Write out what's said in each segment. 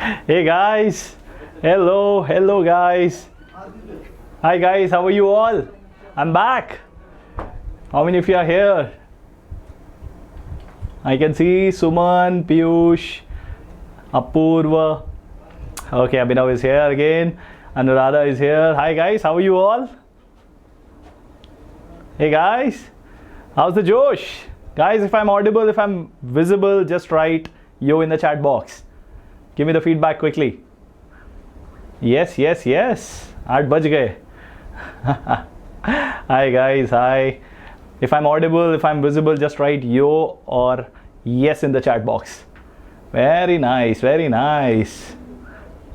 Hey guys, hello guys. Hi guys, how are you all? I'm back. How many of you are here? I can see Suman, Piyush, Apurva. Okay, Abhinav is here again. Anuradha is here. Hi guys, how are you all? Hey guys, how's the Josh? Guys, if I'm audible, if I'm visible, just write yo in the chat box. Give me the feedback quickly. Yes. 8 baj gaye. Hi guys, hi. If I'm audible, if I'm visible, just write yo or yes in the chat box. Very nice.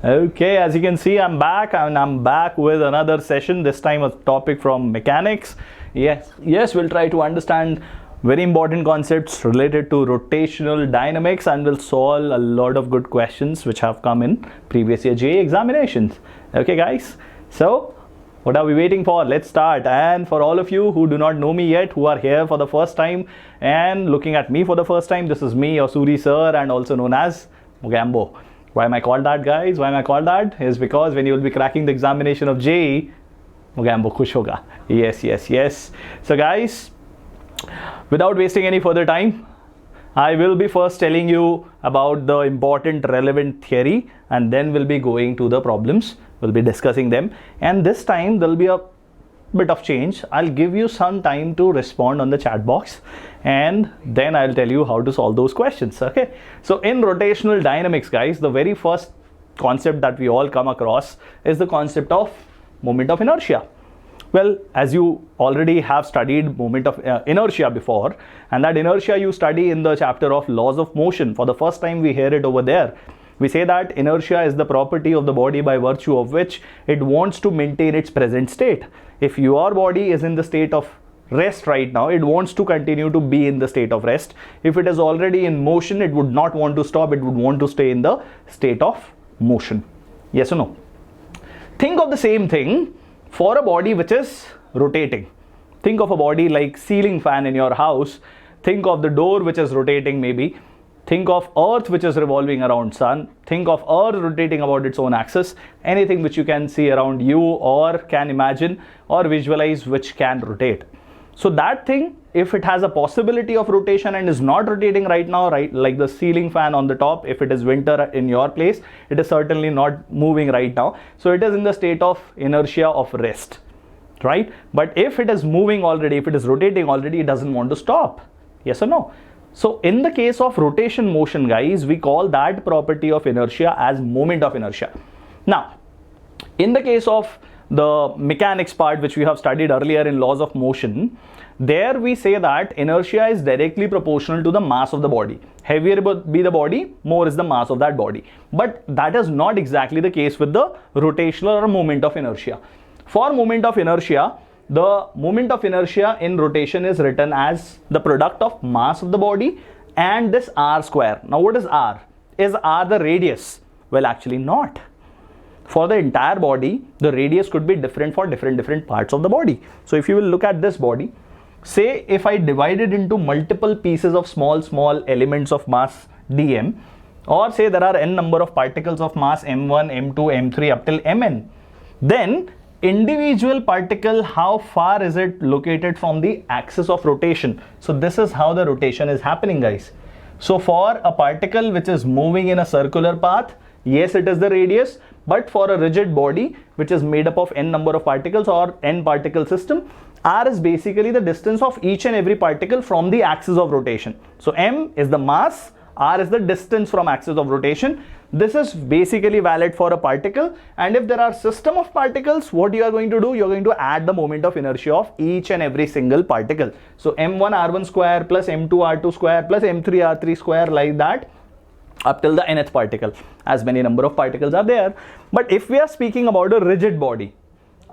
Okay, as you can see, I'm back and I'm back with another session, this time a topic from mechanics. Yes, we'll try to understand very important concepts related to rotational dynamics, and we'll solve a lot of good questions which have come in previous year JEE examinations. Okay guys, so what are we waiting for? Let's start. And for all of you who do not know me yet, who are here for the first time and looking at me for the first time, this is me, your Suri Sir, and also known as Mogambo. Why am I called that, guys? Why am I called that? Is because when you will be cracking the examination of JEE, Mogambo khush hoga. Yes. So guys, without wasting any further time, I will be first telling you about the important relevant theory, and then we'll be going to the problems. We'll be discussing them, and this time there'll be a bit of change. I'll give you some time to respond on the chat box, and then I'll tell you how to solve those questions. Okay, so in rotational dynamics, guys, the very first concept that we all come across is the concept of moment of inertia. Well, as you already have studied moment of inertia before, and that inertia you study in the chapter of laws of motion. For the first time we hear it over there. We say that inertia is the property of the body by virtue of which it wants to maintain its present state. If your body is in the state of rest right now, it wants to continue to be in the state of rest. If it is already in motion, it would not want to stop, it would want to stay in the state of motion. Yes or no? Think of the same thing for a body which is rotating. Think of a body like ceiling fan in your house. Think of the door which is rotating maybe. Think of earth which is revolving around sun. Think of earth rotating about its own axis. Anything which you can see around you or can imagine or visualize which can rotate. So that thing, if it has a possibility of rotation and is not rotating right now, right, like the ceiling fan on the top, if it is winter in your place, it is certainly not moving right now. So it is in the state of inertia of rest, right? But if it is moving already, if it is rotating already, it doesn't want to stop. Yes or no? So in the case of rotation motion, guys, we call that property of inertia as moment of inertia. Now, in the case of the mechanics part, which we have studied earlier in laws of motion, there we say that inertia is directly proportional to the mass of the body. Heavier be the body, more is the mass of that body. But that is not exactly the case with the rotational or moment of inertia. For moment of inertia, the moment of inertia in rotation is written as the product of mass of the body and this r square. Now what is r? Is r the radius? Well, actually not. For the entire body, the radius could be different for different parts of the body. So if you will look at this body, say if I divide it into multiple pieces of small elements of mass dm, or say there are n number of particles of mass m1, m2, m3 up till mn, then individual particle, how far is it located from the axis of rotation? So this is how the rotation is happening, guys. So for a particle which is moving in a circular path, yes, it is the radius, but for a rigid body which is made up of n number of particles or n particle system, r is basically the distance of each and every particle from the axis of rotation. So m is the mass, r is the distance from axis of rotation. This is basically valid for a particle, and if there are system of particles, what you are going to do, you are going to add the moment of inertia of each and every single particle. So m1 r1 square plus m2 r2 square plus m3 r3 square, like that up till the nth particle, as many number of particles are there. But if we are speaking about a rigid body,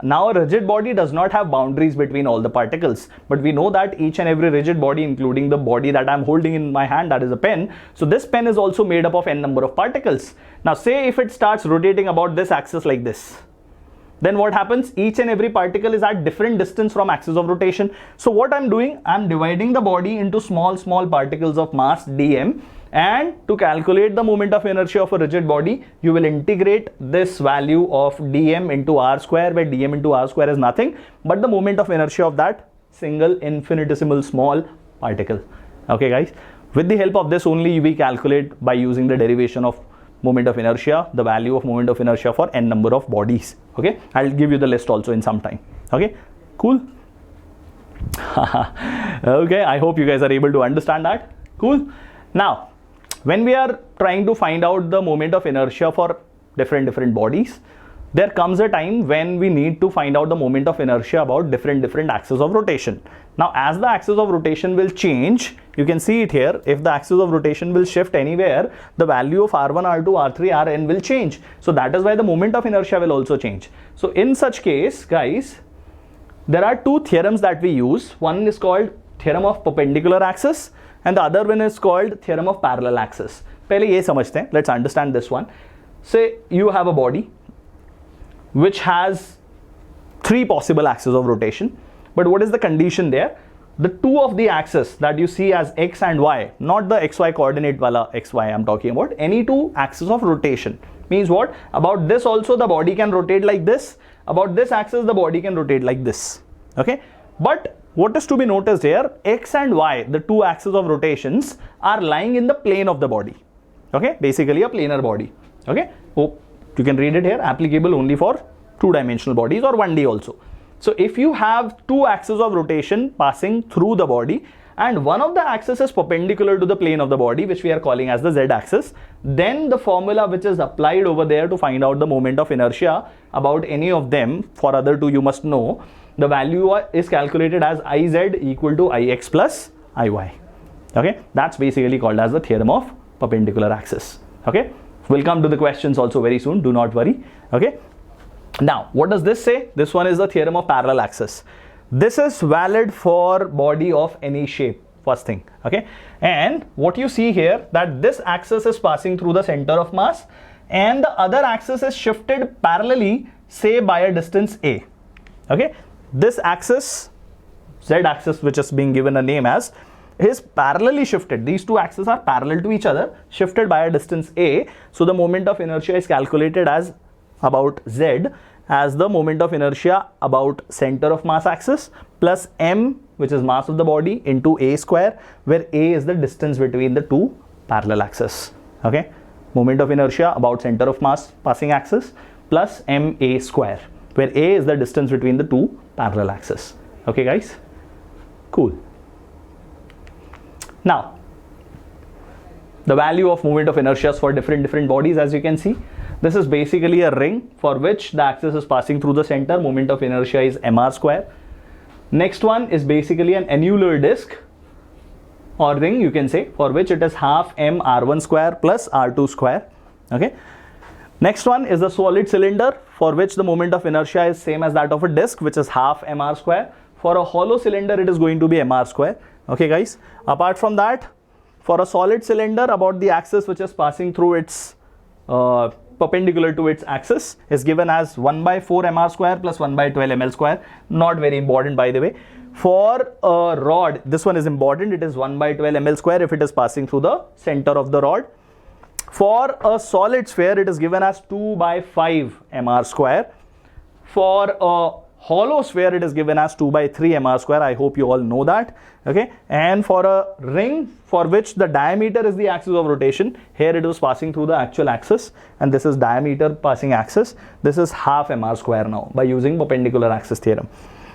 now a rigid body does not have boundaries between all the particles, but we know that each and every rigid body, including the body that I'm holding in my hand, that is a pen, so this pen is also made up of n number of particles. Now say if it starts rotating about this axis like this, then what happens? Each and every particle is at different distance from axis of rotation. So what I'm doing, I'm dividing the body into small particles of mass dm, and to calculate the moment of inertia of a rigid body, you will integrate this value of dm into r square, where dm into r square is nothing but the moment of inertia of that single infinitesimal small particle. Okay guys, with the help of this only we calculate, by using the derivation of moment of inertia, the value of moment of inertia for n number of bodies. Okay, I'll give you the list also in some time. Okay, cool. Okay, I hope you guys are able to understand that. Cool. Now, when we are trying to find out the moment of inertia for different bodies, there comes a time when we need to find out the moment of inertia about different axes of rotation. Now, as the axis of rotation will change, you can see it here, if the axis of rotation will shift anywhere, the value of r1, r2, r3, rn will change. So that is why the moment of inertia will also change. So in such case, guys, there are two theorems that we use. One is called theorem of perpendicular axis and the other one is called theorem of parallel axis. पहले ये समझते हैं. Let's understand this one. Say you have a body which has three possible axes of rotation, but what is the condition there? The two of the axes that you see as x and y, not the xy coordinate wala xy I'm talking about, any two axes of rotation. Means what? About this also the body can rotate like this, about this axis the body can rotate like this. Okay, but what is to be noticed here, x and y, the two axes of rotations, are lying in the plane of the body. Okay, basically a planar body. Okay, hope you can read it here, applicable only for two-dimensional bodies or 1D also. So if you have two axes of rotation passing through the body and one of the axes is perpendicular to the plane of the body, which we are calling as the z-axis, then the formula which is applied over there to find out the moment of inertia about any of them, for other two you must know, the value is calculated as iz equal to ix plus iy. Okay, that's basically called as the theorem of perpendicular axis. Okay, we'll come to the questions also very soon, do not worry. Okay, now what does this say? This one is the theorem of parallel axis. This is valid for body of any shape, first thing. Okay, and what you see here, that this axis is passing through the center of mass and the other axis is shifted parallelly, say by a distance a. Okay, this axis, z-axis, which is being given a name as, is parallelly shifted. These two axes are parallel to each other, shifted by a distance a. So the moment of inertia is calculated as about z as the moment of inertia about center of mass axis plus m, which is mass of the body, into a square, where a is the distance between the two parallel axes. Okay, moment of inertia about center of mass passing axis plus ma square, where a is the distance between the two parallel axes. Okay guys, cool. Now, the value of moment of inertia for different bodies, as you can see, this is basically a ring for which the axis is passing through the center, moment of inertia is mr square. Next one is basically an annular disc or ring, you can say, for which it is half m r1 square plus r2 square. Okay, next one is the solid cylinder, for which the moment of inertia is same as that of a disc, which is half mr square. For a hollow cylinder it is going to be mr square. Okay guys, apart from that, for a solid cylinder, about the axis which is passing through its perpendicular to its axis is given as 1 by 4 mr square plus 1 by 12 ml square. Not very important, by the way. For a rod, this one is important, it is 1 by 12 ml square if it is passing through the center of the rod. For a solid sphere, it is given as 2 by 5 mr square. For a hollow sphere, it is given as 2 by 3 mr square. I hope you all know that. Okay, and for a ring for which the diameter is the axis of rotation, here it was passing through the actual axis and this is diameter passing axis. This is half mr square now by using perpendicular axis theorem.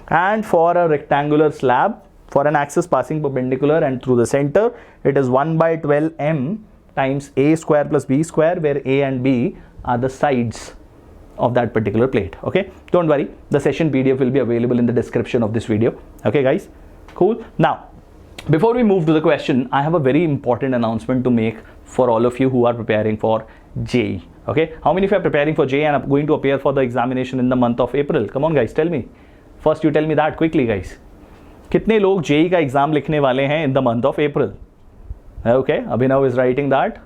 And for a rectangular slab, for an axis passing perpendicular and through the center, it is 1 by 12 m times a square plus b square, where a and b are the sides of that particular plate. Okay, don't worry, the session PDF will be available in the description of this video. Okay guys, cool. Now, before we move to the question, I have a very important announcement to make for all of you who are preparing for JEE. Okay, how many of you are preparing for JEE and are going to appear for the examination in the month of April? Come on guys, tell me. First you tell me that quickly guys. कितने लोग JEE का exam लिखने वाले हैं in the month of April? Okay, Abhinav is writing that.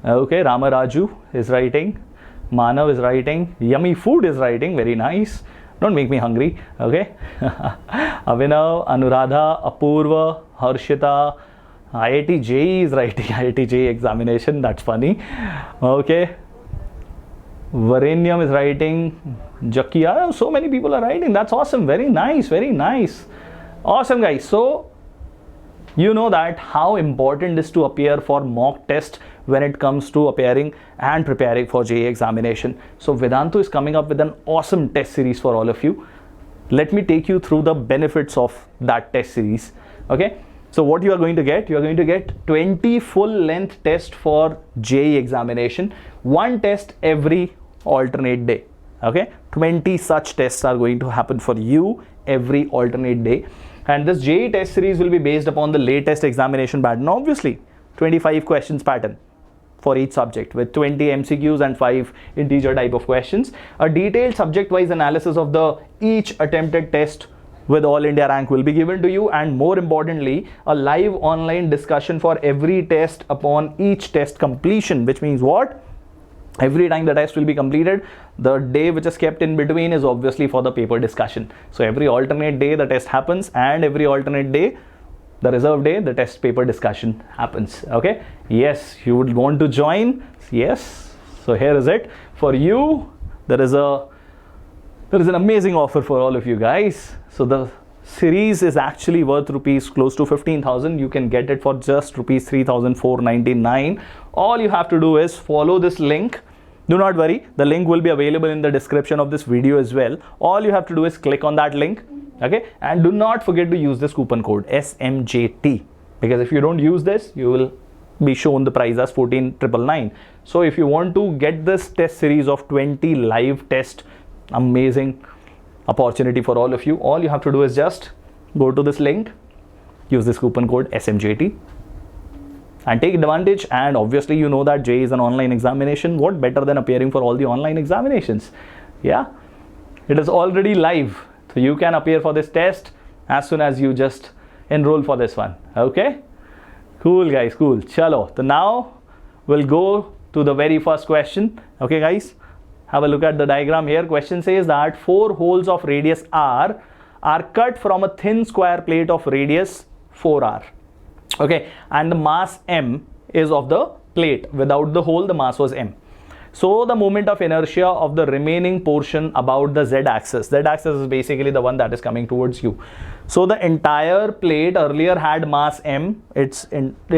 Okay, Ramaraju is writing. Manav is writing. Yummy food is writing. Very nice. Don't make me hungry. Okay. Avinav, Anuradha, Apurva, Harshita, IIT JEE is writing. IIT JEE examination. That's funny. Okay. Varenyam is writing. Jakia. So many people are writing. That's awesome. Very nice. Very nice. Awesome, guys. So you know that how important it is to appear for mock test when it comes to appearing and preparing for JEE examination. So Vedantu is coming up with an awesome test series for all of you. Let me take you through the benefits of that test series. Okay. So what you are going to get? You are going to get 20 full length tests for JEE examination. One test every alternate day. Okay. 20 such tests are going to happen for you every alternate day. And this JEE test series will be based upon the latest examination pattern. Obviously, 25 questions pattern for each subject with 20 MCQs and 5 integer type of questions. A detailed subject-wise analysis of the each attempted test with all India rank will be given to you, and more importantly, a live online discussion for every test upon each test completion, which means what? Every time the test will be completed, the day which is kept in between is obviously for the paper discussion. So every alternate day the test happens, and every alternate day, the reserve day, the test paper discussion happens. Okay. Yes, you would want to join. Yes. So here is it for you. There is an amazing offer for all of you guys. So the series is actually worth rupees close to 15,000. You can get it for just rupees 3,499. All you have to do is follow this link. Do not worry, the link will be available in the description of this video as well. All you have to do is click on that link. Okay, and do not forget to use this coupon code SMJT, because if you don't use this, you will be shown the price as 14,999. So if you want to get this test series of 20 live test, amazing opportunity for all of you, all you have to do is just go to this link, use this coupon code SMJT and take advantage. And obviously you know that JEE is an online examination. What better than appearing for all the online examinations? Yeah, it is already live. So you can appear for this test as soon as you just enroll for this one. Okay, cool guys, cool. Chalo, so now we'll go to the very first question. Okay guys, have a look at the diagram here. Question says that 4 holes of radius r are cut from a thin square plate of radius 4r. Okay, and the mass m is of the plate. Without the hole, the mass was m. So the moment of inertia of the remaining portion about the z-axis. Z-axis is basically the one that is coming towards you. So the entire plate earlier had mass m. Its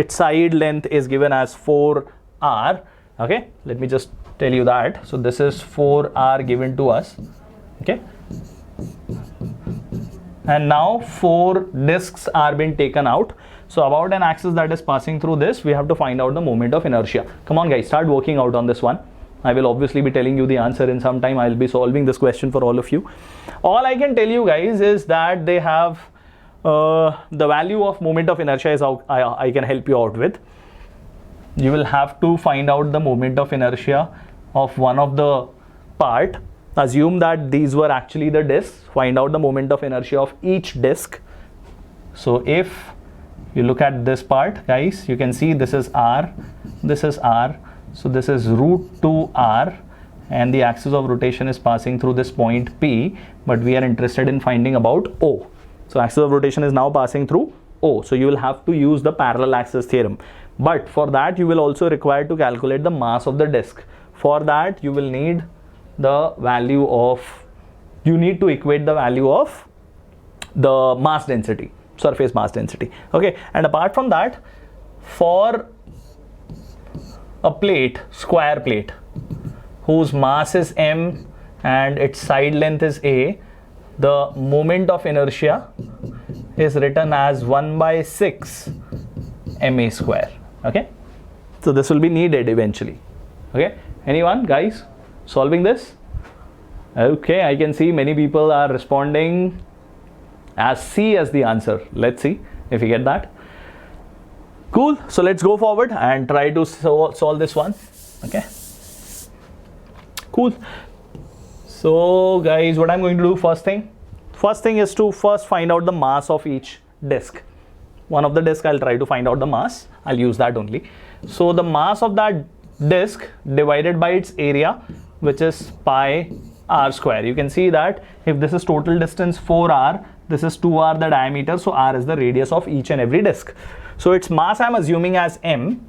side length is given as 4r. Okay, let me just tell you that. So this is 4r given to us. Okay, and now 4 discs are being taken out. So about an axis that is passing through this, we have to find out the moment of inertia. Come on guys, start working out on this one. I will obviously be telling you the answer in some time. I will be solving this question for all of you. All I can tell you guys is that they have the value of moment of inertia is how I can help you out with. You will have to find out the moment of inertia of one of the part. Assume that these were actually the discs. Find out the moment of inertia of each disc. So if you look at this part, guys, you can see this is r, this is r. So this is root 2r, and the axis of rotation is passing through this point P, but we are interested in finding about O. So axis of rotation is now passing through O. So you will have to use the parallel axis theorem. But for that, you will also require to calculate the mass of the disk. For that, you will need the value of, you need to equate the value of the mass density, surface mass density. Okay, and apart from that, for a plate, square plate, whose mass is m and its side length is a, the moment of inertia is written as 1 by 6 ma square. Okay, so this will be needed eventually. Okay, anyone guys solving this? Okay, I can see many people are responding as C as the answer. Let's see if you get that. Cool. So let's go forward and try to solve this one. Okay, cool. So guys, what I'm going to do first thing is to first find out the mass of each disk. One of the disk, I'll try to find out the mass. I'll use that only. So the mass of that disk divided by its area which is pi r square. You can see that if this is total distance 4r, this is 2r the diameter, so r is the radius of each and every disk. So its mass I'm assuming as m,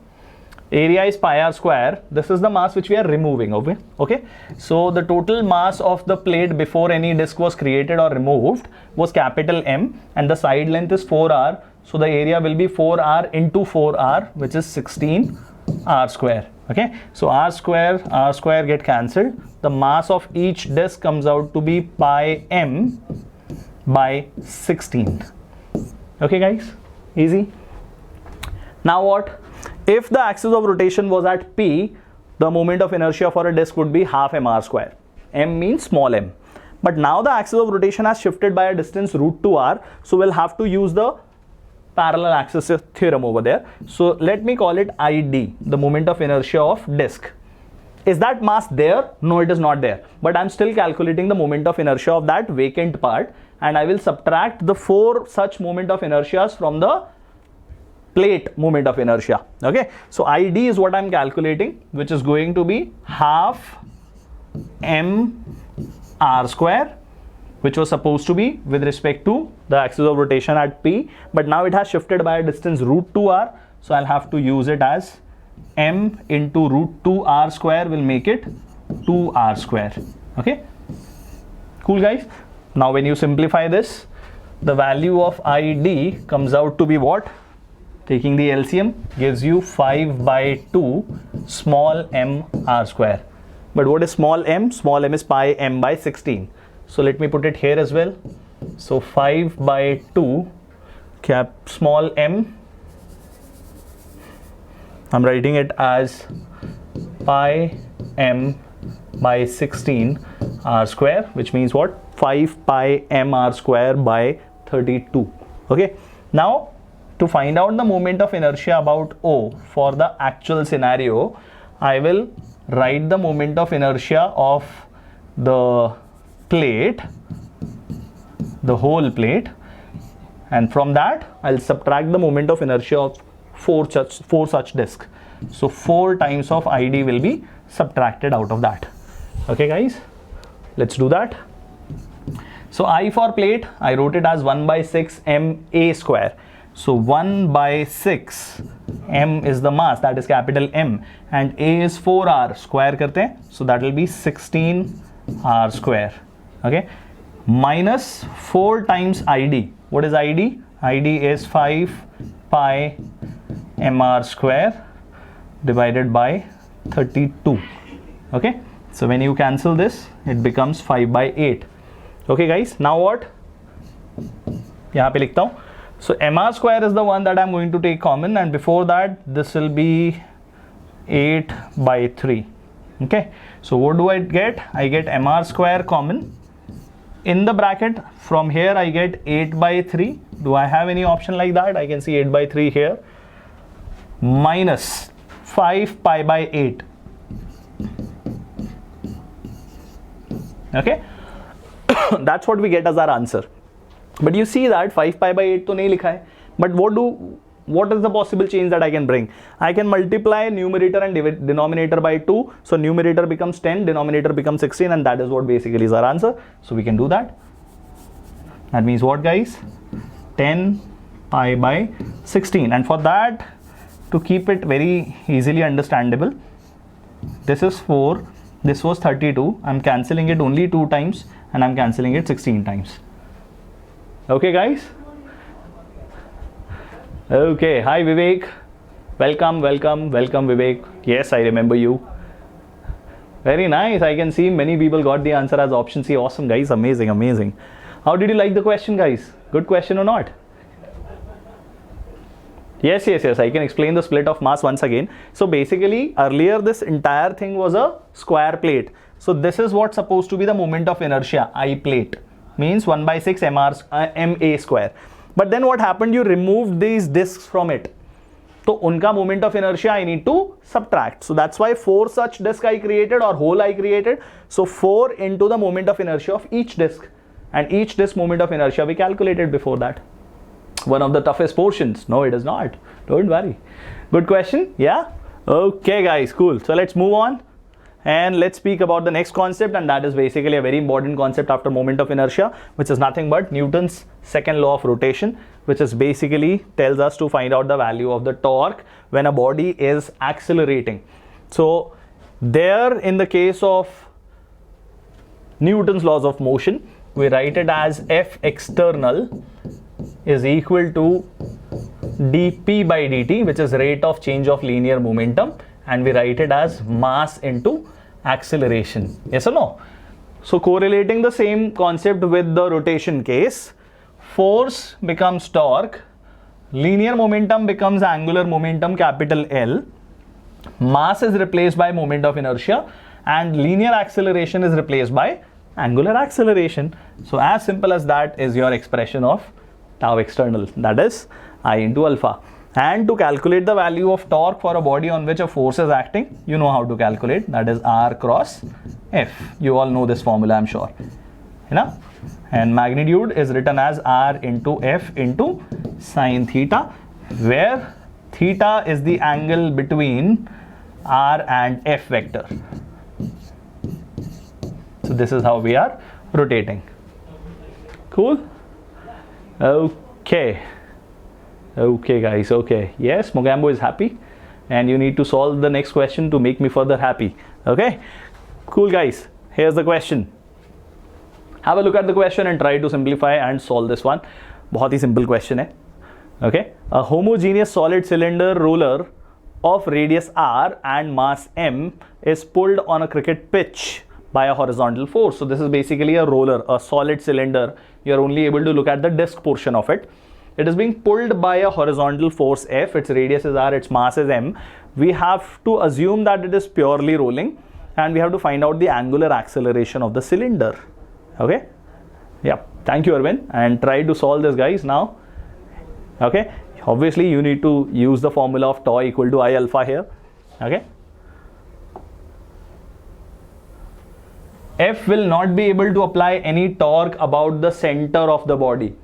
area is pi r square. This is the mass which we are removing. Okay, so the total mass of the plate before any disk was created or removed was capital M, and the side length is 4r, so the area will be 4r into 4r, which is 16 r square. Okay, so r square get cancelled. The mass of each disk comes out to be pi m by 16. Okay guys, easy. Now what? If the axis of rotation was at P, the moment of inertia for a disk would be half mr square. M means small m. But now the axis of rotation has shifted by a distance root 2r, so we'll have to use the parallel axis theorem over there. So let me call it ID, the moment of inertia of disk. Is that mass there? No, it is not there. But I'm still calculating the moment of inertia of that vacant part, and I will subtract the 4 such moment of inertias from the plate moment of inertia. Okay, so ID is what I'm calculating, which is going to be half m r square, which was supposed to be with respect to the axis of rotation at P, but now it has shifted by a distance root 2r, so I'll have to use it as m into root 2r square will make it 2r square. Okay, cool guys. Now when you simplify this, the value of ID comes out to be what? Taking the LCM gives you 5 by 2 small m r square. But what is small m? Small m is pi m by 16. So let me put it here as well. So 5 by 2 cap small m, I'm writing it as pi m by 16 r square, which means what? 5 pi m r square by 32. Okay, now to find out the moment of inertia about O for the actual scenario, I will write the moment of inertia of the plate, the whole plate, and from that I'll subtract the moment of inertia of 4 such disks. So 4 times of ID will be subtracted out of that. Okay guys, let's do that. So I for plate, I wrote it as 1 by 6 m a square. So 1 by 6 m is the mass, that is capital M, and a is 4r, square karte hain, so that will be 16 r square. Okay, minus 4 times ID. What is ID? ID is 5 pi mr square divided by 32. Okay, so when you cancel this, it becomes 5 by 8. Okay guys, now what? यहाँ पे लिखता हूँ. So mr square is the one that I'm going to take common, and before that this will be 8 by 3. Okay, so what do I get? I get mr square common. In the bracket from here I get 8 by 3. Do I have any option like that? I can see 8 by 3 here. Minus 5 pi by 8. Okay, that's what we get as our answer. But you see that 5 pi by 8 to nahi likha hai. But what is the possible change that I can bring? I can multiply numerator and denominator by 2. So numerator becomes 10, denominator becomes 16, and that is what basically is our answer. So we can do that. That means what guys? 10 pi by 16. And for that, to keep it very easily understandable, this is 4, this was 32. I'm cancelling it only 2 times, and I'm cancelling it 16 times. Okay guys? Okay, hi Vivek. Welcome Vivek. Yes, I remember you. Very nice. I can see many people got the answer as option C. Awesome guys, amazing. How did you like the question guys? Good question or not? Yes, I can explain the split of mass once again. So basically earlier this entire thing was a square plate. So this is what's supposed to be the moment of inertia, I plate. Means 1 by 6 ma square. But then what happened? You removed these disks from it. So unka moment of inertia I need to subtract. So that's why 4 such disks I created, or hole I created. So 4 into the moment of inertia of each disk. And each disk moment of inertia we calculated before that. One of the toughest portions. No, it is not. Don't worry. Good question. Yeah. Okay guys, cool. So let's move on. And let's speak about the next concept, and that is basically a very important concept after moment of inertia, which is nothing but Newton's second law of rotation, which is basically tells us to find out the value of the torque when a body is accelerating. So there, in the case of Newton's laws of motion, we write it as F external is equal to dp by dt, which is rate of change of linear momentum, and we write it as mass into acceleration. Yes or no? So correlating the same concept with the rotation case, force becomes torque, linear momentum becomes angular momentum capital L, mass is replaced by moment of inertia, and linear acceleration is replaced by angular acceleration. So as simple as that is your expression of tau external, that is I into alpha. And to calculate the value of torque for a body on which a force is acting, you know how to calculate, that is R cross F. You all know this formula, I'm sure. And magnitude is written as R into F into sine theta, where theta is the angle between R and F vector. So this is how we are rotating. Cool? Okay. Okay guys, okay. Yes, Mogambo is happy, and you need to solve the next question to make me further happy. Okay? Cool guys, here's the question. Have a look at the question and try to simplify and solve this one. बहुत ही simple question है. Okay? A homogeneous solid cylinder roller of radius r and mass m is pulled on a cricket pitch by a horizontal force. So this is basically a roller, a solid cylinder. You are only able to look at the disc portion of it. It is being pulled by a horizontal force F, its radius is r, its mass is m. We have to assume that it is purely rolling, and we have to find out the angular acceleration of the cylinder. Okay? Yeah, thank you Arvind, and try to solve this guys now. Okay? Obviously you need to use the formula of tau equal to I alpha here. Okay? F will not be able to apply any torque about the center of the body.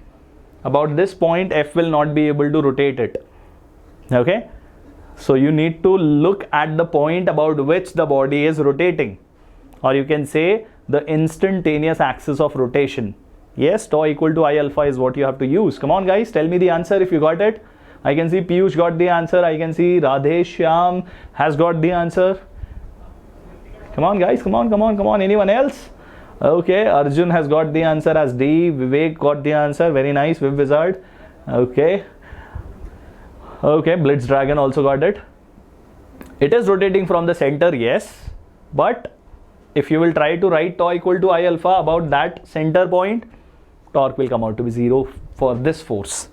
About this point, F will not be able to rotate it. Okay? So you need to look at the point about which the body is rotating. Or you can say the instantaneous axis of rotation. Yes, tau equal to I alpha is what you have to use. Come on guys, tell me the answer if you got it. I can see Piyush got the answer. I can see Radhe Shyam has got the answer. Come on guys, come on, come on, come on. Anyone else? Okay, Arjun has got the answer as D. Vivek got the answer. Very nice, Viv Wizard. Okay. Okay, Blitz Dragon also got it. It is rotating from the center, yes. But if you will try to write tau equal to I alpha about that center point, torque will come out to be 0 for this force.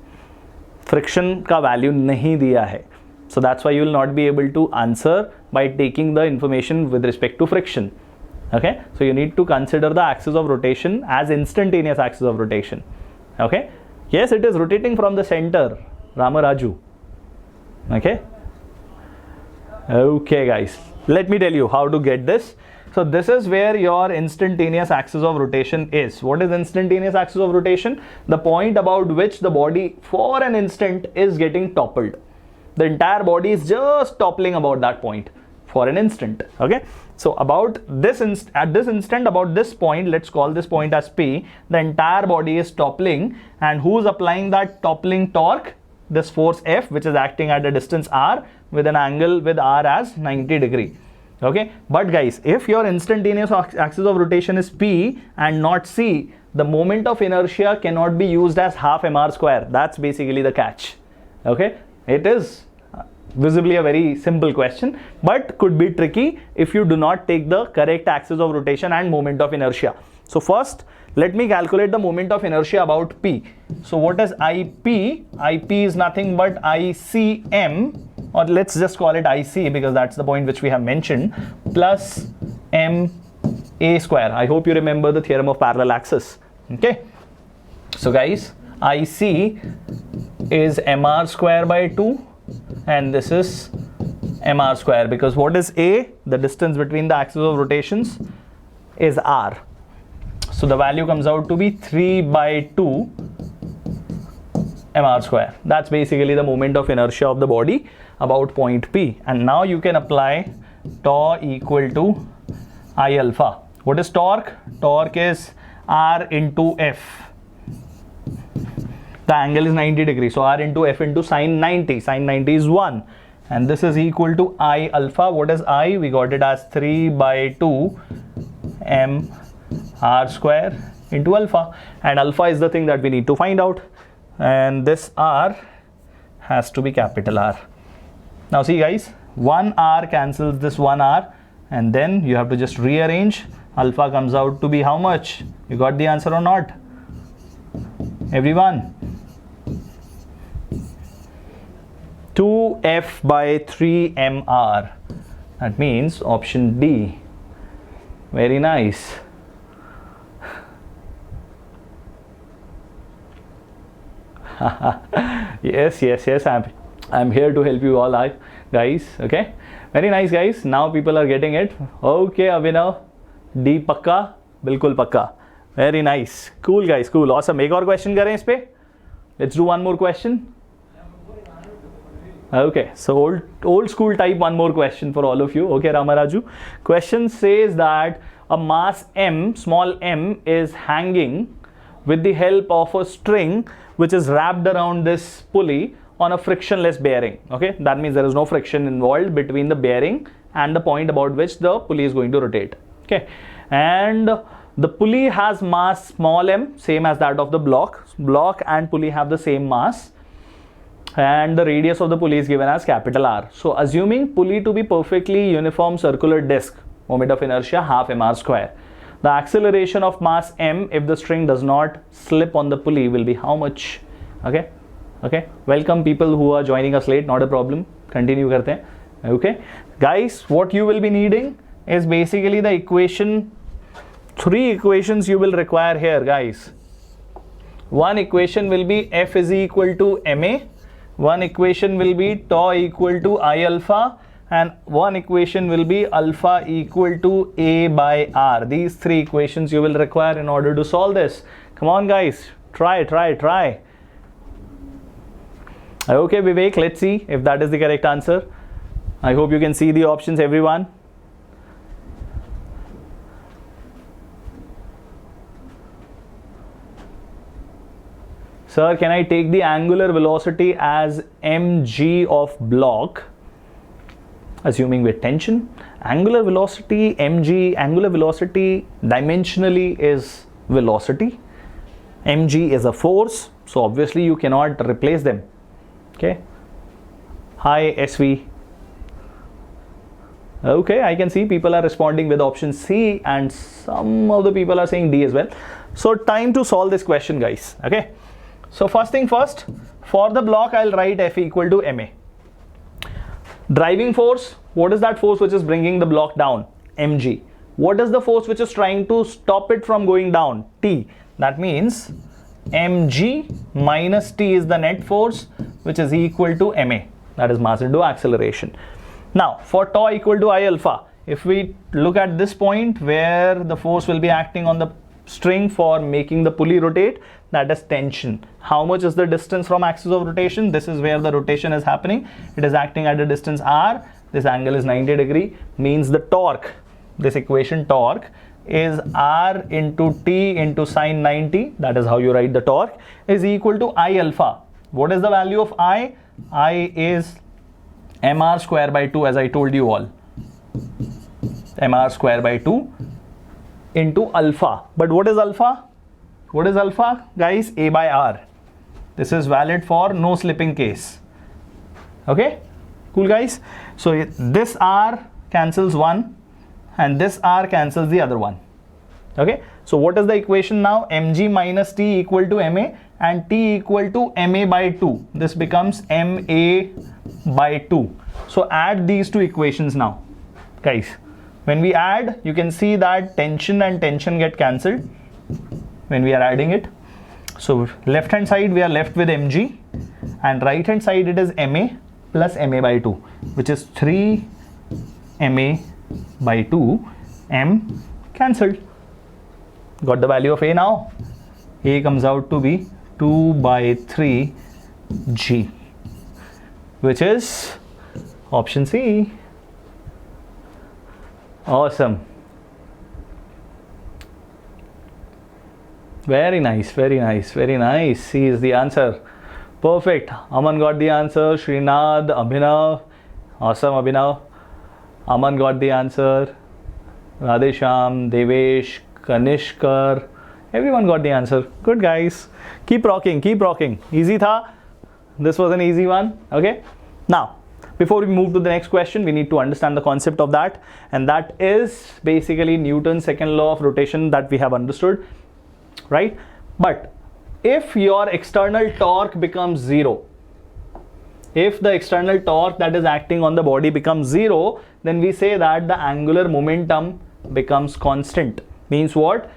Friction ka value nahi diya hai. So that's why you will not be able to answer by taking the information with respect to friction. Okay, so you need to consider the axis of rotation as instantaneous axis of rotation. Okay, yes, it is rotating from the center, Ramaraju. Okay, okay guys, let me tell you how to get this. So this is where your instantaneous axis of rotation is. What is instantaneous axis of rotation? The point about which the body for an instant is getting toppled. The entire body is just toppling about that point for an instant. Okay, so about this at this instant, about this point, let's call this point as P, the entire body is toppling, and who's applying that toppling torque? This force F, which is acting at a distance r with an angle with r as 90 degree. Okay, but guys, if your instantaneous axis of rotation is P and not C, the moment of inertia cannot be used as half mr square. That's basically the catch. Okay, it is visibly a very simple question, but could be tricky if you do not take the correct axis of rotation and moment of inertia. So first, let me calculate the moment of inertia about P. So what is IP? IP is nothing but ICM, or let's just call it IC because that's the point which we have mentioned, plus MA square. I hope you remember the theorem of parallel axis. Okay, so guys, IC is mr square by 2, and this is mr square, because what is A? The distance between the axis of rotations is r. So the value comes out to be 3 by 2 mr square. That's basically the moment of inertia of the body about point P. And now you can apply tau equal to I alpha. What is torque? Torque is R into F. The angle is 90 degrees. So R into F into sine 90. Sine 90 is 1. And this is equal to I alpha. What is I? We got it as 3 by 2 m r square into alpha. And alpha is the thing that we need to find out. And this R has to be capital R. Now see guys, 1 R cancels this 1 R. And then you have to just rearrange. Alpha comes out to be how much? You got the answer or not? Everyone? 2F by 3mr. That means option D. Very nice. Yes. I'm here to help you all, guys. Okay. Very nice, guys. Now people are getting it. Okay, Abhinav. D pakka, bilkul pakka. Very nice. Cool, guys. Cool. Awesome. एक और question करें इस पे? Let's do one more question. Okay. So old school type one more question for all of you. Okay, Ramaraju. Question says that a mass m, small m, is hanging with the help of a string which is wrapped around this pulley on a frictionless bearing. Okay, that means there is no friction involved between the bearing and the point about which the pulley is going to rotate. Okay, and the pulley has mass small m, same as that of the block. Block and pulley have the same mass, and the radius of the pulley is given as capital R. So assuming pulley to be perfectly uniform circular disc, moment of inertia half mr square, the acceleration of mass m if the string does not slip on the pulley will be how much? Okay, welcome people who are joining us late, not a problem. Continue karte hain. Okay, guys, what you will be needing is basically the equation, 3 equations you will require here, guys. One equation will be F is equal to ma, one equation will be tau equal to I alpha, and one equation will be alpha equal to A by R. These 3 equations you will require in order to solve this. Come on guys, try. Okay Vivek, let's see if that is the correct answer. I hope you can see the options, everyone. Sir, can I take the angular velocity as mg of block, assuming with tension? Angular velocity, mg, angular velocity dimensionally is velocity. Mg is a force, so obviously you cannot replace them. Okay. Hi SV. Okay, I can see people are responding with option C, and some of the people are saying D as well. So time to solve this question, guys. Okay. So first thing first, for the block I'll write F equal to ma. Driving force, what is that force which is bringing the block down? Mg. What is the force which is trying to stop it from going down? T. That means mg minus T is the net force, which is equal to ma. That is mass into acceleration. Now for tau equal to I alpha, if we look at this point where the force will be acting on the string for making the pulley rotate, that is tension. How much is the distance from axis of rotation? This is where the rotation is happening. It is acting at a distance r. This angle is 90 degree, means the torque, this equation torque is r into t into sine 90, that is how you write the torque, is equal to I alpha. What is the value of I? I is mr square by 2, as I told you all. Mr square by 2 into alpha. But what is alpha? What is alpha, guys? A by R. This is valid for no slipping case. Okay, cool guys. So this R cancels one and this R cancels the other one. Okay, so what is the equation now? mg minus T equal to ma, and T equal to ma by 2. This becomes ma by 2. So add these 2 equations now, guys. When we add, you can see that tension and tension get cancelled when we are adding it. So left hand side we are left with mg, and right hand side it is ma plus ma by 2, which is 3 ma by 2, m cancelled. Got the value of a now? A comes out to be 2 by 3 g, which is option C. Awesome. Very nice, very nice, very nice. C is the answer. Perfect. Aman got the answer. Srinath, Abhinav. Awesome, Abhinav. Aman got the answer. Radhesham, Devesh, Kanishkar. Everyone got the answer. Good, guys. Keep rocking, keep rocking. Easy tha. This was an easy one. Okay. Now, before we move to the next question, we need to understand the concept of that. And that is basically Newton's second law of rotation that we have understood. Right? But if your external torque becomes zero, if the external torque that is acting on the body becomes zero, then we say that the angular momentum becomes constant. Means what?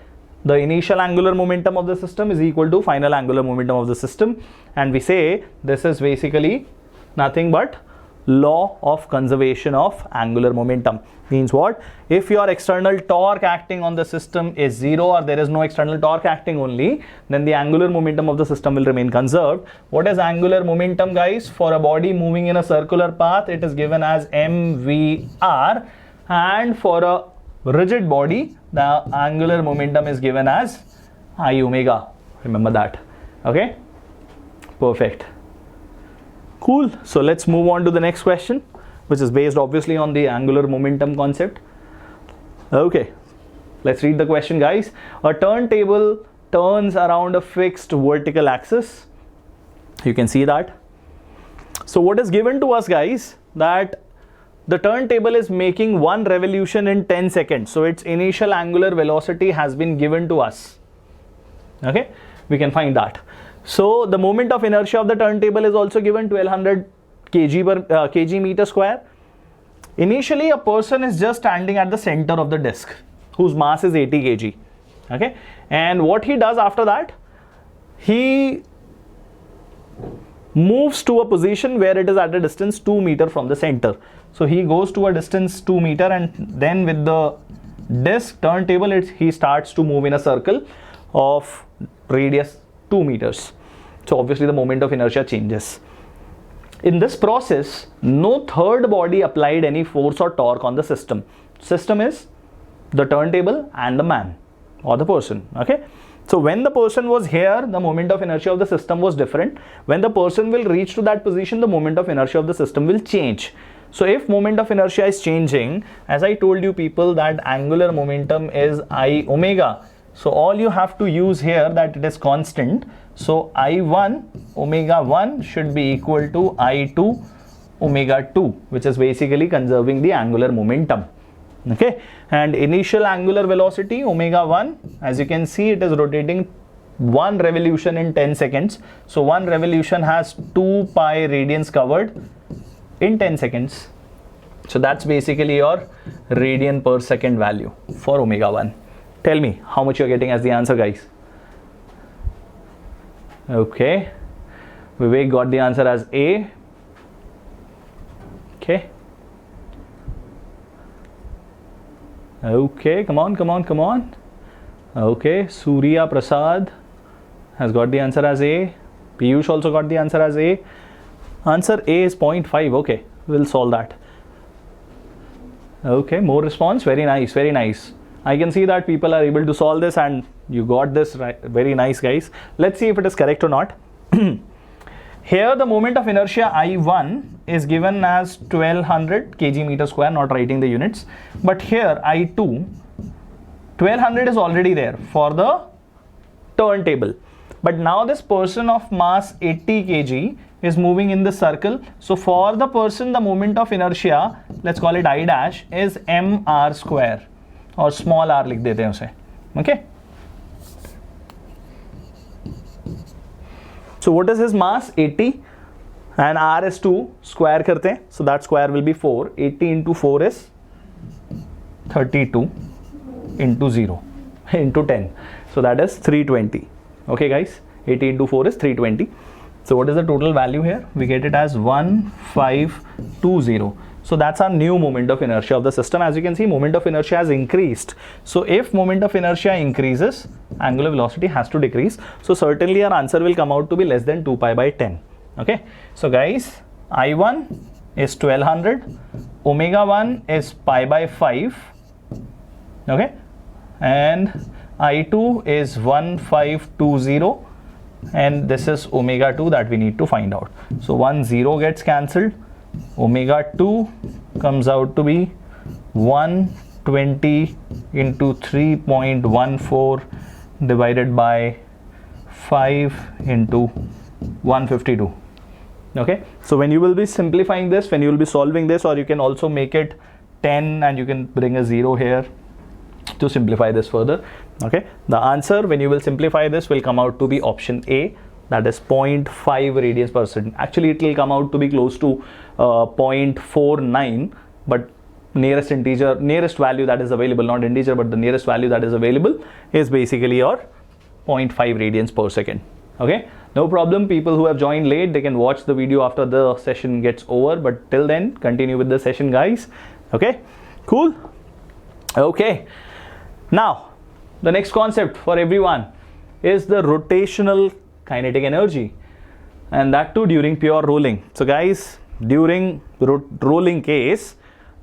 The initial angular momentum of the system is equal to final angular momentum of the system. And we say this is basically nothing but law of conservation of angular momentum. Means what? If your external torque acting on the system is zero, or there is no external torque acting only, then the angular momentum of the system will remain conserved. What is angular momentum, guys? For a body moving in a circular path, it is given as mvr, and for a rigid body, the angular momentum is given as I omega. Remember that. Okay? Perfect. Cool. So let's move on to the next question, which is based obviously on the angular momentum concept. Okay, let's read the question, guys. A turntable turns around a fixed vertical axis. You can see that. So what is given to us, guys, that the turntable is making one revolution in 10 seconds. So its initial angular velocity has been given to us. Okay, we can find that. So the moment of inertia of the turntable is also given, 1200 kg meter square. Initially, a person is just standing at the center of the disc, whose mass is 80 kg. Okay, and what he does after that, he moves to a position where it is at a distance 2 meters from the center. So he goes to a distance 2 meters, and then with the disc turntable, he starts to move in a circle of radius 2 meters. So obviously the moment of inertia changes. In this process, no third body applied any force or torque on the system. System is the turntable and the man or the person. Okay. So when the person was here, the moment of inertia of the system was different. When the person will reach to that position, the moment of inertia of the system will change. So if moment of inertia is changing, as I told you people, that angular momentum is I omega. So all you have to use here that it is constant. So I1 omega 1 should be equal to I2 omega 2, which is basically conserving the angular momentum. Okay, and initial angular velocity omega 1, as you can see, it is rotating one revolution in 10 seconds. So one revolution has 2 pi radians covered in 10 seconds. So that's basically your radian per second value for omega 1. Tell me how much you're getting as the answer, guys. Okay, Vivek got the answer as A. Okay. Okay, come on. Okay, Surya Prasad has got the answer as A. Piyush also got the answer as A. Answer A is 0.5. Okay, we'll solve that. Okay, more response. Very nice, very nice. I can see that people are able to solve this, and you got this right. Very nice, guys. Let's see if it is correct or not. Here the moment of inertia I1 is given as 1200 kg meter square, not writing the units. But here I2, 1200 is already there for the turntable. But now this person of mass 80 kg is moving in the circle. So for the person, the moment of inertia, let's call it I dash, is mr square. और small r लिख देते हैं उसे. Okay, so what is his mass? 80, and r is 2, square करते हैं, so that square will be 4. 80 into 4 is 32 into 0 into 10, so that is 320. Okay, guys, 80 into 4 is 320. So what is the total value here? We get it as 1520. So that's our new moment of inertia of the system. As you can see, moment of inertia has increased. So if moment of inertia increases, angular velocity has to decrease. So certainly our answer will come out to be less than 2 pi by 10. Okay. So guys, I1 is 1200, omega 1 is pi by 5. Okay. And I2 is 1520, and this is omega 2 that we need to find out. So 1 0 gets cancelled. Omega 2 comes out to be 120 into 3.14 divided by 5 into 152. Okay, so when you will be simplifying this, when you will be solving this, or you can also make it 10 and you can bring a 0 here to simplify this further. Okay, the answer when you will simplify this will come out to be option A, that is 0.5 radians per second. Actually it will come out to be close to 0.49, but nearest value that is available, not integer, but the nearest value that is available is basically your 0.5 radians per second. Okay, no problem. People who have joined late, they can watch the video after the session gets over, but till then continue with the session, guys. Okay, cool. Okay, now the next concept for everyone is the rotational kinetic energy, and that too during pure rolling. So guys, during rolling case,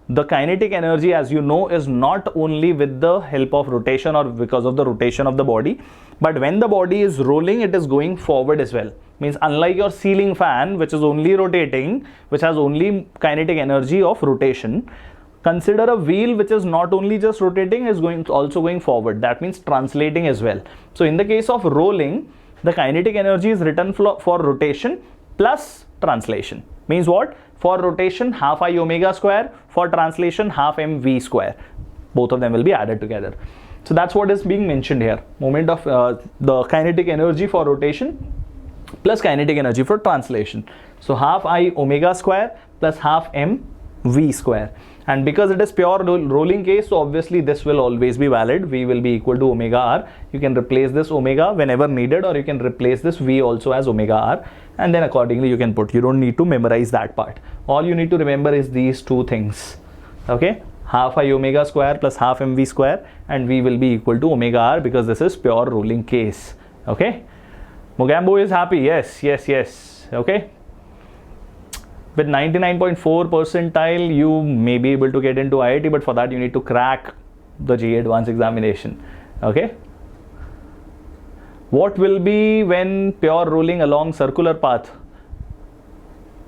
the kinetic energy, as you know, is not only with the help of rotation or because of the rotation of the body, but when the body is rolling, it is going forward as well. Means unlike your ceiling fan, which is only rotating, which has only kinetic energy of rotation, consider a wheel which is not only just rotating, is also going forward. That means translating as well. So in the case of rolling, the kinetic energy is written for rotation plus translation. Means what? For rotation, half I omega square. For translation, half mv square. Both of them will be added together. So that's what is being mentioned here. Moment of the kinetic energy for rotation plus kinetic energy for translation. So half I omega square plus half mv square. And because it is pure rolling case, so obviously this will always be valid. V will be equal to omega r. You can replace this omega whenever needed, or you can replace this V also as omega r, and then accordingly you can put. You don't need to memorize that part. All you need to remember is these two things. Okay, half I omega square plus half mv square, and V will be equal to omega r because this is pure rolling case. Okay, Mogambo is happy. Yes, yes, yes. Okay. With 99.4 percentile, you may be able to get into IIT, but for that you need to crack the JEE Advanced examination. Okay. What will be when pure rolling along circular path?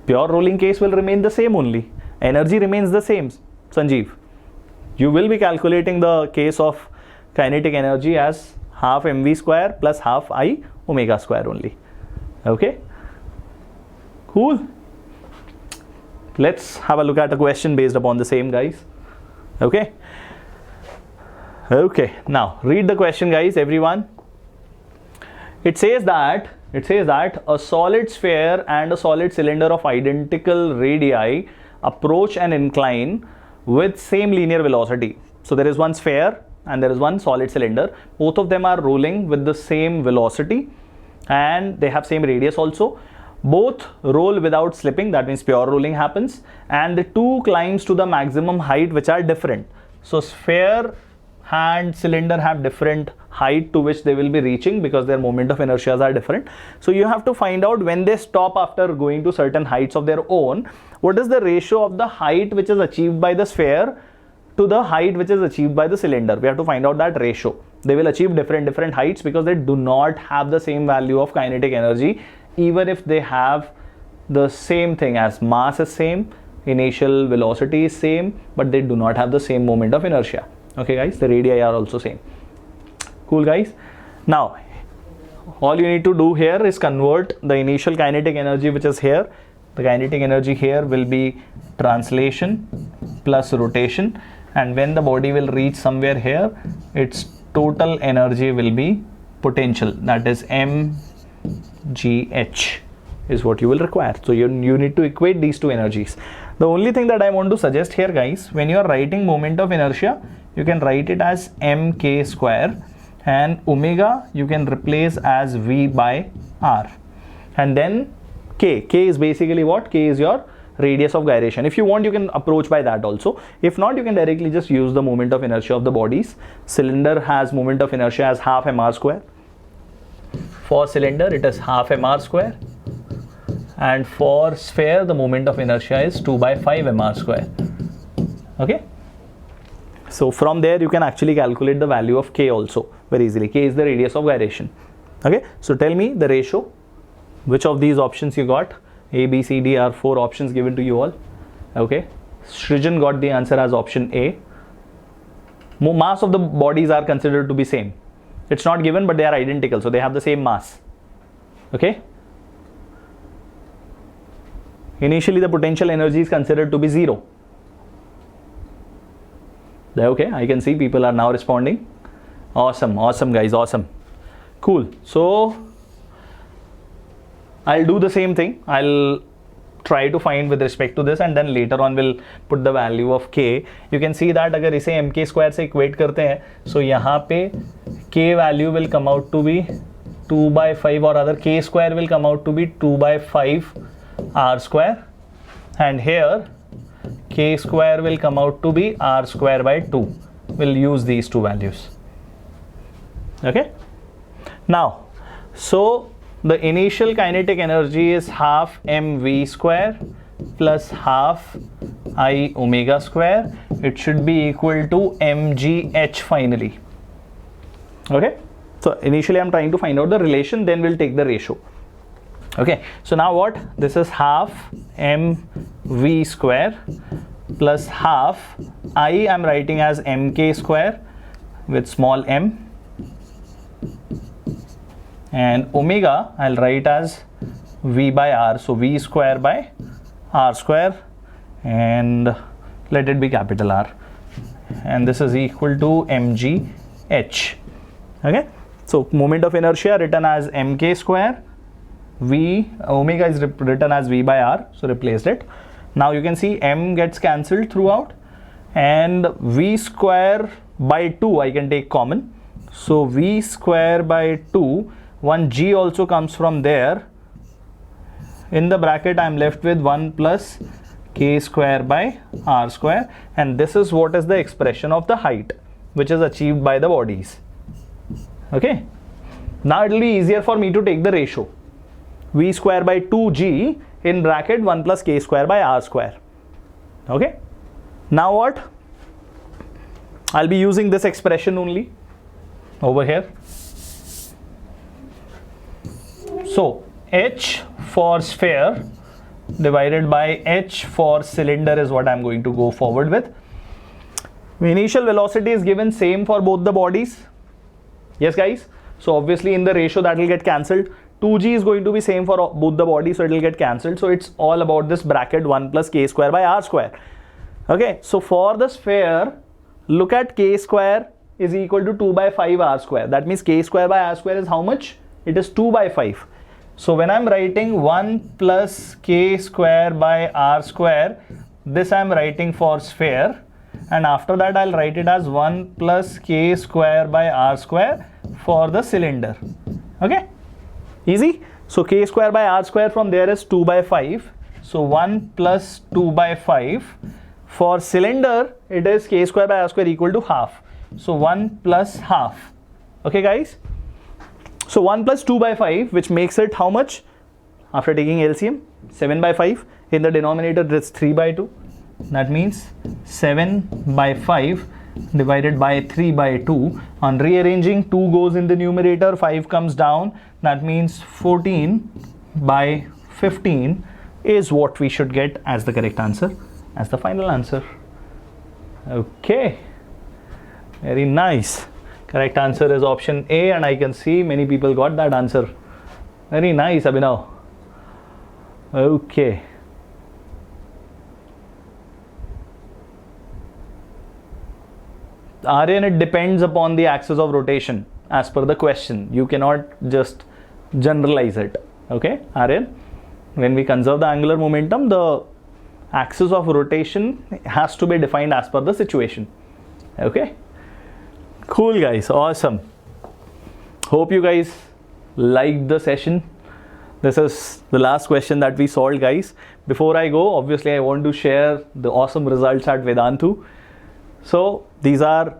Pure rolling case will remain the same only. Energy remains the same, Sanjeev. You will be calculating the case of kinetic energy as half mv square plus half I omega square only. Okay. Cool. Let's have a look at a question based upon the same, guys. Okay. Okay. Now read the question, guys, everyone. It says that a solid sphere and a solid cylinder of identical radii approach an incline with same linear velocity. So there is one sphere and there is one solid cylinder. Both of them are rolling with the same velocity and they have same radius also. Both roll without slipping, that means pure rolling happens, and the two climbs to the maximum height which are different. So sphere and cylinder have different height to which they will be reaching because their moment of inertia are different. So you have to find out when they stop after going to certain heights of their own, what is the ratio of the height which is achieved by the sphere to the height which is achieved by the cylinder. We have to find out that ratio. They will achieve different heights because they do not have the same value of kinetic energy, even if they have the same thing as mass is same, initial velocity is same, but they do not have the same moment of inertia. Okay guys, the radii are also same. Cool guys. Now all you need to do here is convert the initial kinetic energy which is here. The kinetic energy here will be translation plus rotation, and when the body will reach somewhere here, its total energy will be potential, that is mgh is what you will require. So you need to equate these two energies. The only thing that I want to suggest here, guys, when you are writing moment of inertia, you can write it as mk square, and omega you can replace as v by r, and then k is basically what? K is your radius of gyration. If you want, you can approach by that also. If not, you can directly just use the moment of inertia of the bodies. Cylinder has moment of inertia as half mr square. For cylinder it is half mr square, and for sphere the moment of inertia is 2 by 5 mr square. Okay, So from there you can actually calculate the value of K also very easily. K is the radius of gyration. Okay, so tell me the ratio. Which of these options you got? A, B, C, D are 4 options given to you all. Okay, Srijan got the answer as option A. Mass of the bodies are considered to be same. It's not given, but they are identical, so they have the same mass. Okay. Initially the potential energy is considered to be 0. Okay, I can see people are now responding. Awesome, awesome guys, awesome. Cool. So I'll do the same thing. I'll try to find with respect to this, and then later on we'll put the value of K. You can see that अगर इसे mk square से equate करते हैं, so यहाँ पे K value will come out to be 2 by 5, or other K square will come out to be 2 by 5 R square, and here K square will come out to be R square by 2. We'll use these two values. Okay. Now, so the initial kinetic energy is half mv square plus half I omega square. It should be equal to mgh finally. Okay. So initially I'm trying to find out the relation, then we'll take the ratio. Okay. So now what? This is half mv square plus half I am writing as mk square with small m, and omega I'll write as v by r, so v square by r square, and let it be capital R, and this is equal to mgh. Okay, so moment of inertia written as mk square, v omega is written as v by r, so replaced it. Now you can see m gets cancelled throughout, and v square by 2 I can take common, so v square by 2, one g also comes from there. In the bracket I am left with 1 plus k square by r square, and this is what is the expression of the height which is achieved by the bodies. Okay, now it will be easier for me to take the ratio. V square by 2g in bracket 1 plus k square by r square. Okay, now what? I'll be using this expression only over here. So h for sphere divided by h for cylinder is what I'm going to go forward with. Initial velocity is given same for both the bodies. Yes guys, so obviously in the ratio that will get cancelled. 2g is going to be same for both the bodies, so it will get cancelled. So it's all about this bracket 1 plus k square by r square. Okay, so for the sphere, look at k square is equal to 2 by 5 r square. That means k square by r square is how much? It is 2 by 5. So when I'm writing 1 plus k square by r square, this I'm writing for sphere, and after that I'll write it as 1 plus k square by r square for the cylinder. Okay, easy. So k square by r square from there is 2 by 5. So 1 plus 2 by 5. For cylinder, it is k square by r square equal to half. So 1 plus half. Okay guys. So 1 plus 2 by 5, which makes it how much? After taking LCM, 7 by 5. In the denominator, it's 3 by 2. That means 7 by 5 divided by 3 by 2. On rearranging, 2 goes in the numerator, 5 comes down. That means 14 by 15 is what we should get as the correct answer, as the final answer. Okay, very nice. Correct answer is option A, and I can see many people got that answer. Very nice, Abhinav. Okay. Aryan, it depends upon the axis of rotation as per the question. You cannot just generalize it. Okay, Aryan? When we conserve the angular momentum, the axis of rotation has to be defined as per the situation. Okay? Cool guys, awesome. Hope you guys liked the session. This is the last question that we solved, guys. Before I go, obviously I want to share the awesome results at Vedantu. So these are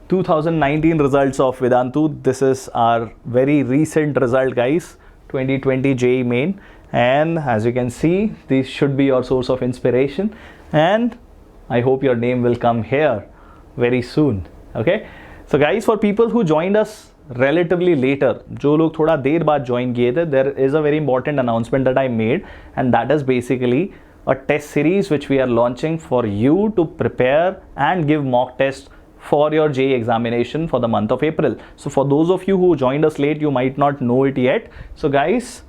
2019 results of Vedantu. This is our very recent result, guys, 2020 JEE Main. And as you can see, this should be your source of inspiration, and I hope your name will come here very soon. Okay, so guys, for people who joined us relatively later, जो लोग थोड़ा देर बाद join किए थे, there is a very important announcement that I made, and that is basically a test series which we are launching for you to prepare and give mock tests for your JEE examination for the month of April. So for those of you who joined us late, you might not know it yet. So guys,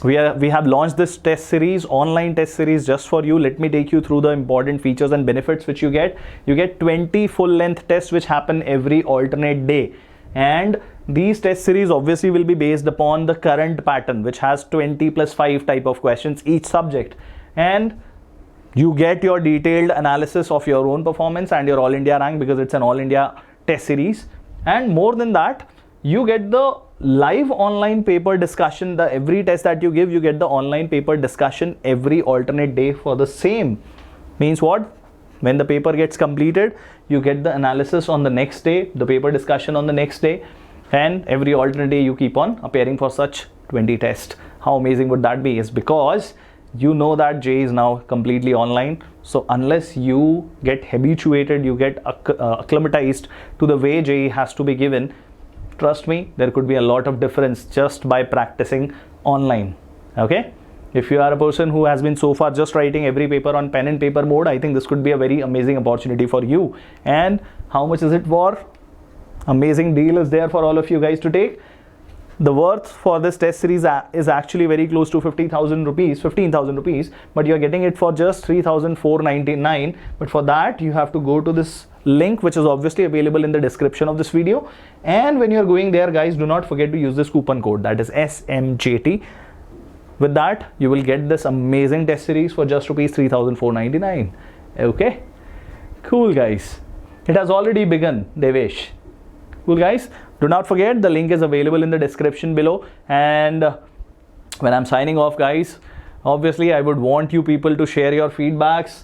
we have launched this test series, online test series, just for you. Let me take you through the important features and benefits which you get. You get 20 full length tests which happen every alternate day, and these test series obviously will be based upon the current pattern, which has 20 plus 5 type of questions each subject, and you get your detailed analysis of your own performance and your all India rank, because it's an all India test series. And more than that, you get the live online paper discussion. The every test that you give, you get the online paper discussion every alternate day for the same. Means what? When the paper gets completed, you get the analysis on the next day, the paper discussion on the next day, and every alternate day you keep on appearing for such 20 tests. How amazing would that be? Is because you know that JEE is now completely online. So unless you get habituated, you get acclimatized to the way JEE has to be given, trust me, there could be a lot of difference just by practicing online. Okay, if you are a person who has been so far just writing every paper on pen and paper mode, I think this could be a very amazing opportunity for you. And how much is it for? Amazing deal is there for all of you guys to take. The worth for this test series is actually very close to 15,000 rupees, but you're getting it for just 3,499. But for that, you have to go to this link, which is obviously available in the description of this video. And when you're going there, guys, do not forget to use this coupon code, that is SMJT. With that, you will get this amazing test series for just rupees 3,499. Okay, cool guys. It has already begun, Devesh. Cool guys. Do not forget, the link is available in the description below. And when I'm signing off, guys, obviously I would want you people to share your feedbacks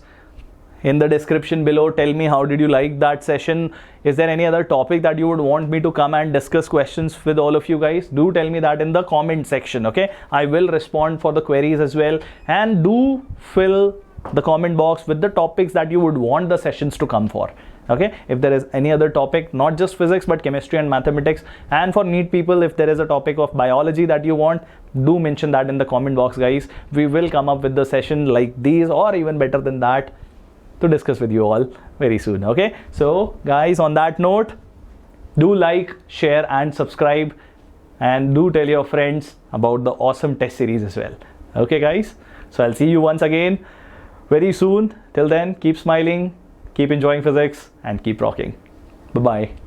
in the description below. Tell me, how did you like that session? Is there any other topic that you would want me to come and discuss questions with all of you guys? Do tell me that in the comment section. Okay, I will respond for the queries as well. And do fill the comment box with the topics that you would want the sessions to come for. Okay, if there is any other topic, not just physics but chemistry and mathematics, and for NEET people, if there is a topic of biology that you want, do mention that in the comment box, guys. We will come up with the session like these or even better than that to discuss with you all very soon. Okay, so guys, on that note, do like, share and subscribe, and do tell your friends about the awesome test series as well. Okay guys, so I'll see you once again very soon. Till then, keep smiling, keep enjoying physics, and keep rocking. Bye-bye.